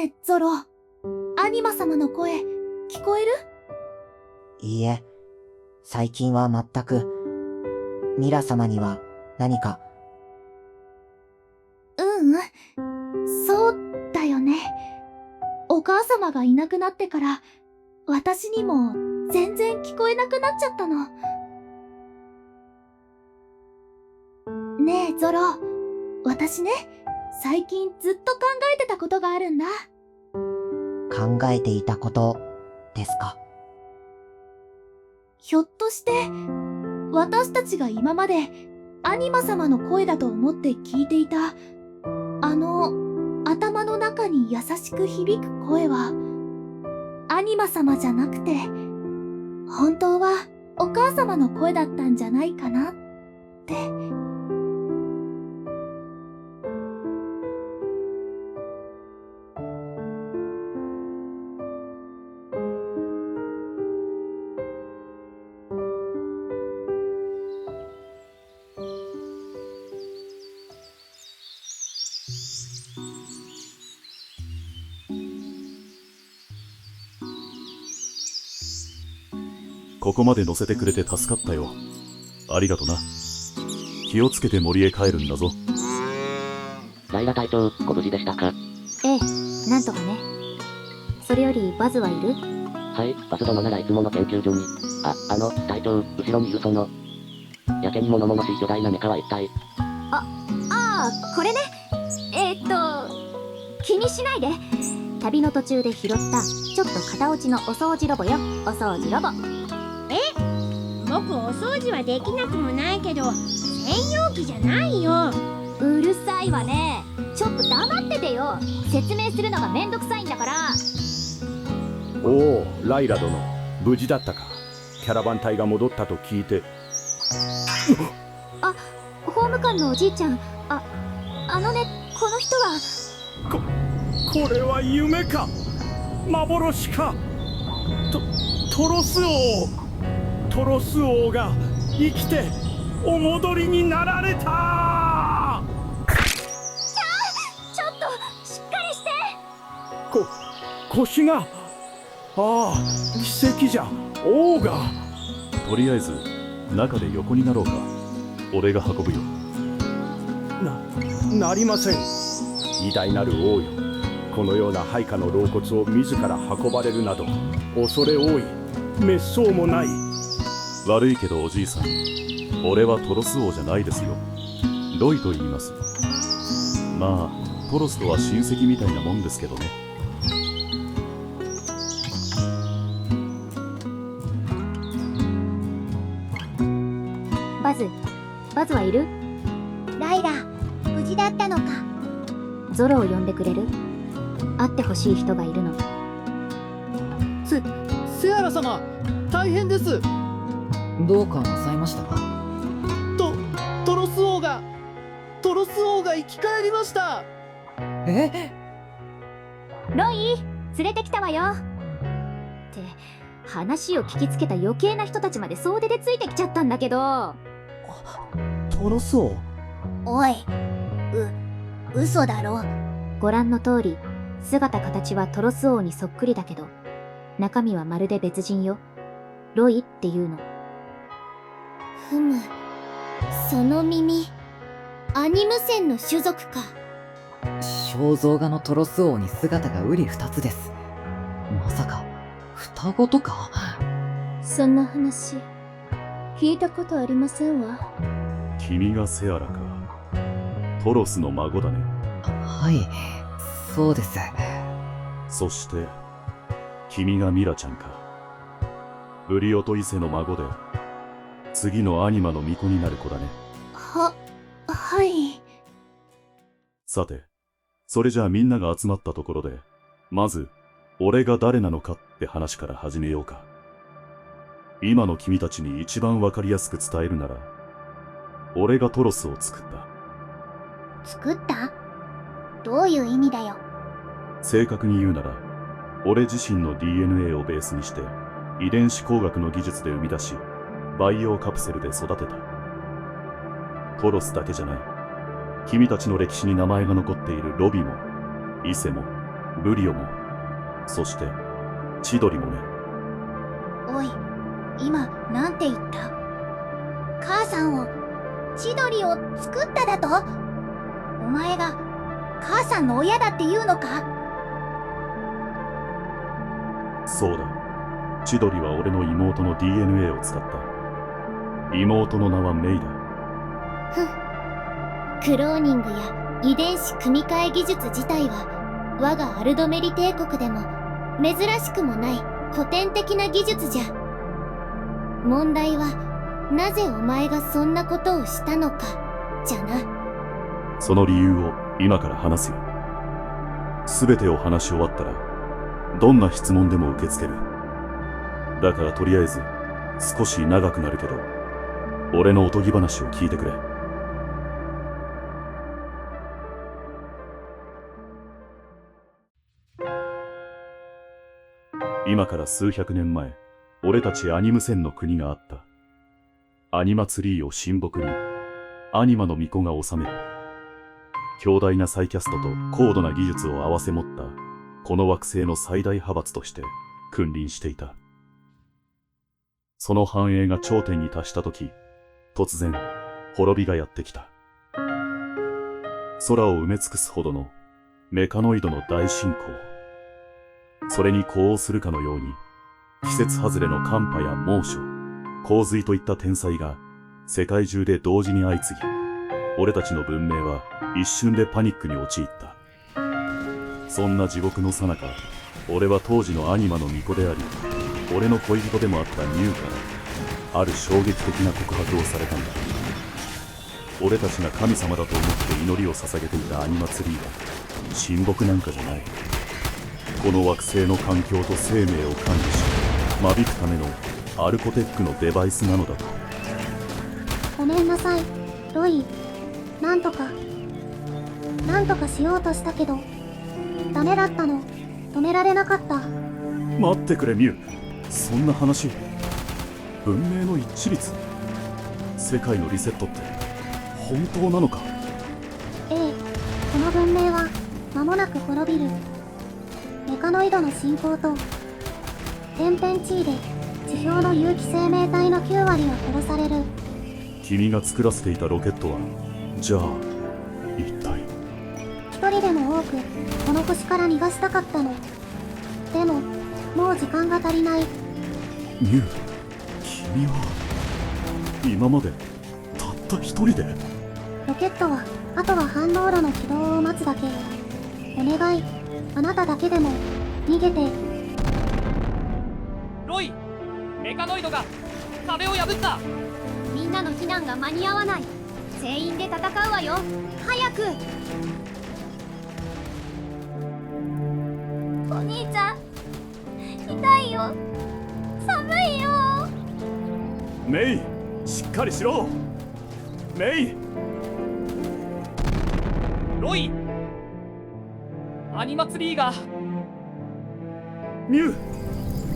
えゾロ、アニマ様の声聞こえる？いいえ、最近は全く。ミラ様には何か。そうだよね。お母様がいなくなってから私にも全然聞こえなくなっちゃったの。ねえゾロ、私ね、最近ずっと考えてたことがあるんだ。考えていたことですか？ひょっとして私たちが今までアニマ様の声だと思って聞いていた頭の中に優しく響く声はアニマ様じゃなくて本当はお母様の声だったんじゃないかなって。ここまで乗せてくれて助かったよ。ありがとな。気をつけて森へ帰るんだぞ。ライラ隊長、ご無事でしたか？ええ、なんとかね。それよりバズはいる？はい、バス殿ならいつもの研究所に。隊長、後ろにいるその、やけに物々しい巨大なメカは一体。これね。気にしないで。旅の途中で拾ったちょっと片落ちのお掃除ロボよ。お掃除ロボ。僕お掃除はできなくもないけど専用機じゃないよ。うるさいわね。ちょっと黙っててよ。説明するのがめんどくさいんだから。おお、ライラ殿、無事だったか。キャラバン隊が戻ったと聞いて。法務官のおじいちゃん。あのね、この人は。これは夢か幻か。トロス王が生きてお戻りになられた。ちょっとしっかりして。腰が。奇跡じゃ。王が。とりあえず中で横になろうか。俺が運ぶよ。なりません。偉大なる王よ、このような配下の老骨を自ら運ばれるなど恐れ多い。滅相もない。悪いけどおじいさん、俺はトロス王じゃないですよ。ロイと言います。まあトロスとは親戚みたいなもんですけどね。バズはいる？ライラ、無事だったのか。ゾロを呼んでくれる？会ってほしい人がいるの。セアラ様、大変です。どうかなさいましたか？トロス王が生き返りました。ロイ、連れてきたわよ。って話を聞きつけた余計な人たちまで総出でついてきちゃったんだけど。トロス王？おい、嘘だろ。ご覧の通り、姿形はトロス王にそっくりだけど中身はまるで別人よ。ロイっていうの。その耳、アニム船の種族か。肖像画のトロス王に姿が瓜二つです。まさか双子とか？そんな話聞いたことありませんわ。君がセアラか。トロスの孫だね。はい、そうです。そして君がミラちゃんか。ブリオと伊勢の孫で次のアニマの巫女になる子だね。はい。さて、それじゃあみんなが集まったところでまず俺が誰なのかって話から始めようか。今の君たちに一番わかりやすく伝えるなら、俺がトロスを作った。作った？どういう意味だよ。正確に言うなら、俺自身の DNA をベースにして遺伝子工学の技術で生み出し、培養カプセルで育てた。トロスだけじゃない。君たちの歴史に名前が残っているロビも、伊勢も、ブリオも、そして千鳥もね。おい、今なんて言った？母さんを、千鳥を作っただと？お前が母さんの親だって言うのか？そうだ。千鳥は俺の妹の DNA を使った。妹の名はメイだ。クローニングや遺伝子組み換え技術自体は我がアルドメリ帝国でも珍しくもない古典的な技術じゃ。問題はなぜお前がそんなことをしたのかじゃな。その理由を今から話すよ。すべてを話し終わったらどんな質問でも受け付ける。だからとりあえず少し長くなるけど俺のおとぎ話を聞いてくれ。今から数百年前、俺たちアニムセンの国があった。アニマツリーを神木にアニマの巫女が治める。強大なサイキャストと高度な技術を併せ持ったこの惑星の最大派閥として君臨していた。その繁栄が頂点に達したとき、突然滅びがやってきた。空を埋め尽くすほどのメカノイドの大進行。それに呼応するかのように、季節外れの寒波や猛暑、洪水といった天災が世界中で同時に相次ぎ、俺たちの文明は一瞬でパニックに陥った。そんな地獄の最中、俺は当時のアニマの巫女であり、俺の恋人でもあったニューからある衝撃的な告白をされたんだ。俺たちが神様だと思って祈りを捧げていたアニマツリーは神木なんかじゃない。この惑星の環境と生命を管理し間引くためのアルコテックのデバイスなのだと。ごめんなさいロイ。なんとかしようとしたけどダメだったの。止められなかった。待ってくれミュウ、そんな話。文明の一致率、世界のリセットって本当なのか？ええ、この文明は間もなく滅びる。メカノイドの進行と天変地異で地表の有機生命体の9割は殺される。君が作らせていたロケットはじゃあ一体？一人でも多くこの星から逃がしたかったの。でももう時間が足りない。ミュウ、君は今までたった一人で？ロケットはあとは反応炉の起動を待つだけ。お願い、あなただけでも逃げて。ロイ、メカノイドが壁を破った。みんなの避難が間に合わない。全員で戦うわよ。早く。お兄ちゃん、痛いよ。寒いよ。メイ、しっかりしろ。メイ。ロイ、アニマツリーが。ミュ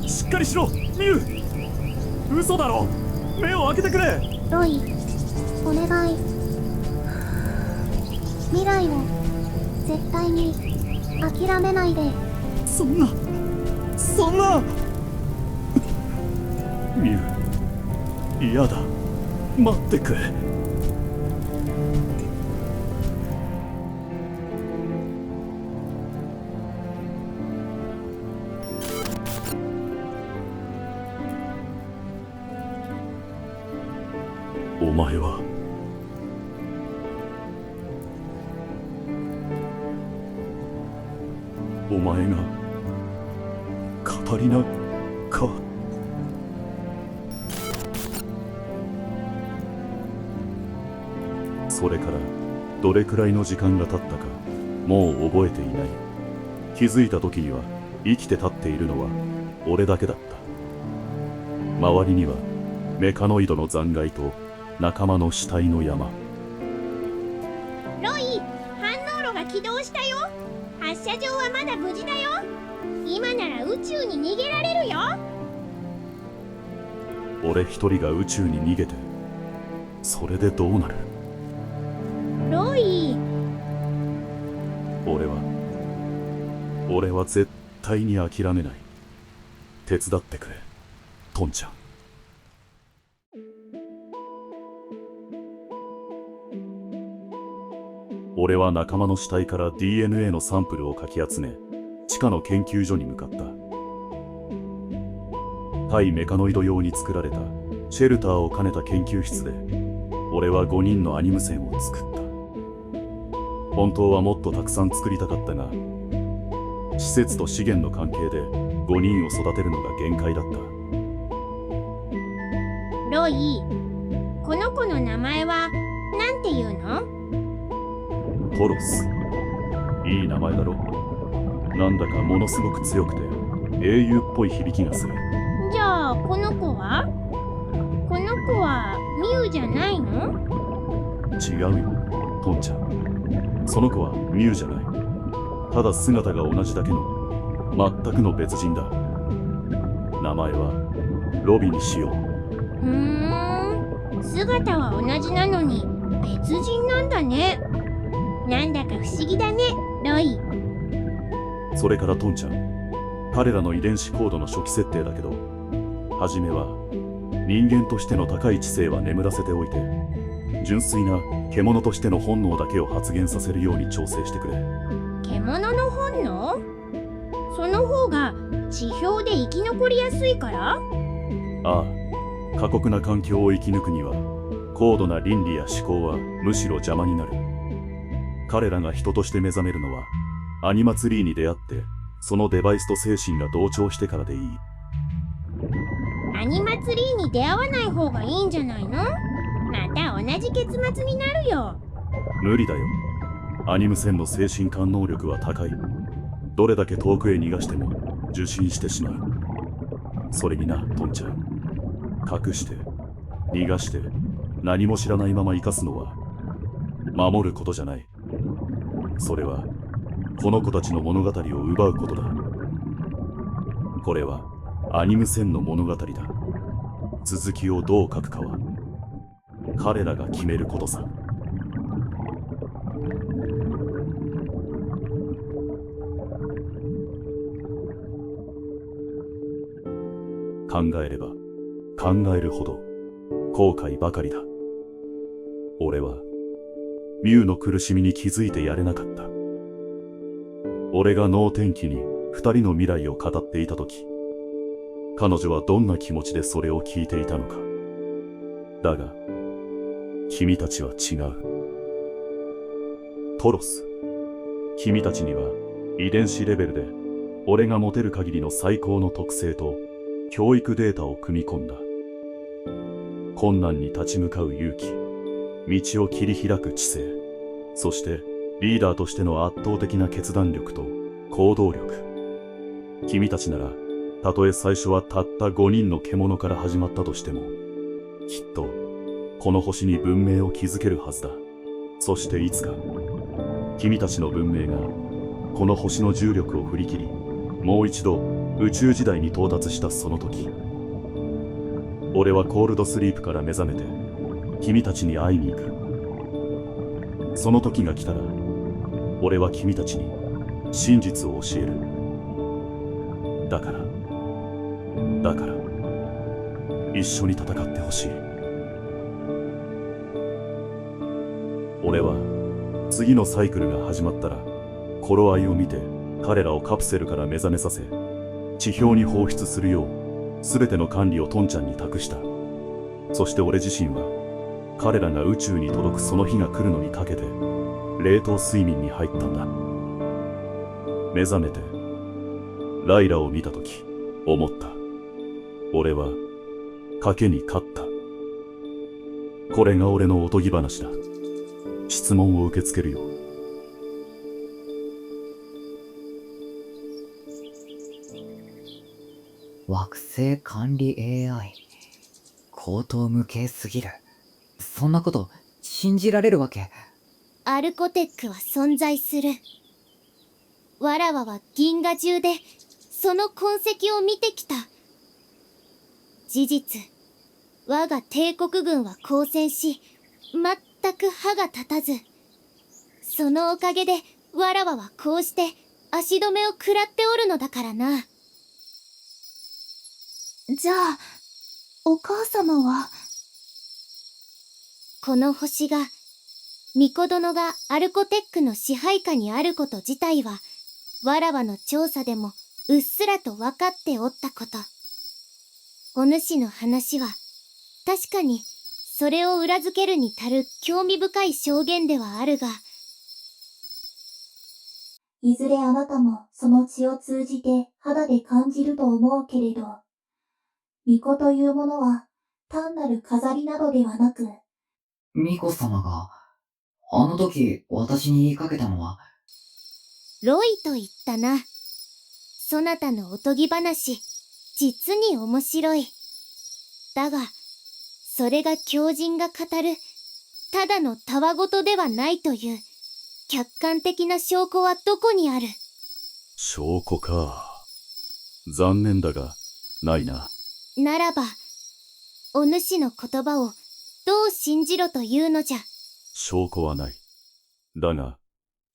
ウ、しっかりしろ。ミュウ、嘘だろ。目を開けてくれ。ロイ、お願い。未来を絶対に諦めないで。そんなミュウ、嫌だ。待ってくれ。お前はお前がカタリナか？それからどれくらいの時間が経ったかもう覚えていない。気づいた時には生きて立っているのは俺だけだった。周りにはメカノイドの残骸と仲間の死体の山。ロイ、反応炉が起動したよ。発射場はまだ無事だよ。今なら宇宙に逃げられるよ。俺一人が宇宙に逃げてそれでどうなる？ロイ、俺俺は絶対に諦めない。手伝ってくれ、トンちゃん。俺は仲間の死体から DNA のサンプルをかき集め、地下の研究所に向かった。対メカノイド用に作られたシェルターを兼ねた研究室で、俺は5人のアニム線を作った。本当はもっとたくさん作りたかったが、施設と資源の関係で5人を育てるのが限界だった。ロイ、この子の名前はなんていうの？トロス。いい名前だろ。なんだかものすごく強くて英雄っぽい響きがする。じゃあこの子はミュウじゃないの？違うよ、トンちゃん。その子はミュウじゃない。ただ姿が同じだけの全くの別人だ。名前はロビにしよう。姿は同じなのに別人なんだね。なんだか不思議だね、ロイ。それからトンちゃん、彼らの遺伝子コードの初期設定だけど、はじめは人間としての高い知性は眠らせておいて、純粋な獣としての本能だけを発現させるように調整してくれ。獣の本能？その方が地表で生き残りやすいから？ああ、過酷な環境を生き抜くには高度な倫理や思考はむしろ邪魔になる。彼らが人として目覚めるのはアニマツリーに出会ってそのデバイスと精神が同調してからでいい。アニマツリーに出会わない方がいいんじゃないの？また同じ結末になるよ。無理だよ。アニム線の精神感能力は高い。どれだけ遠くへ逃がしても受信してしまう。それにな、トンちゃん、隠して逃がして何も知らないまま生かすのは守ることじゃない。それはこの子たちの物語を奪うことだ。これはアニム線の物語だ。続きをどう書くかは彼らが決めることさ。考えれば考えるほど後悔ばかりだ。俺はミュウの苦しみに気づいてやれなかった。俺が能天気に2人の未来を語っていたとき、彼女はどんな気持ちでそれを聞いていたのか。だが君たちは違う。トロス、君たちには遺伝子レベルで俺が持てる限りの最高の特性と教育データを組み込んだ。困難に立ち向かう勇気、道を切り開く知性、そしてリーダーとしての圧倒的な決断力と行動力。君たちならたとえ最初はたった5人の獣から始まったとしても、きっとこの星に文明を築けるはずだ。そしていつか君たちの文明がこの星の重力を振り切り、もう一度宇宙時代に到達したその時、俺はコールドスリープから目覚めて君たちに会いに行く。その時が来たら俺は君たちに真実を教える。だから一緒に戦ってほしい。俺は次のサイクルが始まったら頃合いを見て彼らをカプセルから目覚めさせ、地表に放出するよう全ての管理をトンちゃんに託した。そして俺自身は彼らが宇宙に届くその日が来るのにかけて冷凍睡眠に入ったんだ。目覚めてライラを見たとき思った。俺は賭けに勝った。これが俺のおとぎ話だ。質問を受け付けるよ。惑星管理 AI。高等無形すぎる。そんなこと信じられるわけ。アルコテックは存在する。わらわは銀河中でその痕跡を見てきた。事実、我が帝国軍は交戦し、全く歯が立たず。そのおかげでわらわはこうして足止めを食らっておるのだからな。じゃあ、お母様は。この星が、巫女殿がアルコテックの支配下にあること自体は、わらわの調査でもうっすらと分かっておったこと。お主の話は、確かに、それを裏付けるに足る興味深い証言ではあるが、いずれあなたもその血を通じて肌で感じると思うけれど、巫女というものは単なる飾りなどではなく、巫女様が、あの時私に言いかけたのは、ロイと言ったな。そなたのおとぎ話、実に面白い。だが、それが狂人が語る、ただのたわごとではないという、客観的な証拠はどこにある？証拠か。残念だが、ないな。ならば、お主の言葉をどう信じろというのじゃ。証拠はない。だが、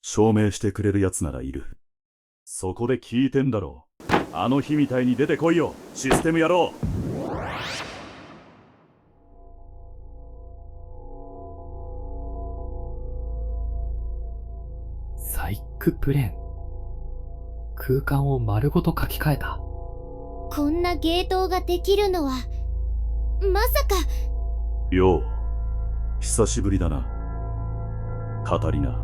証明してくれる奴ならいる。そこで聞いてんだろう。あの日みたいに出てこいよ、システム野郎。サイクプレーン。空間を丸ごと書き換えた。こんな芸当ができるのは、まさか。よう、久しぶりだな。カタリナ。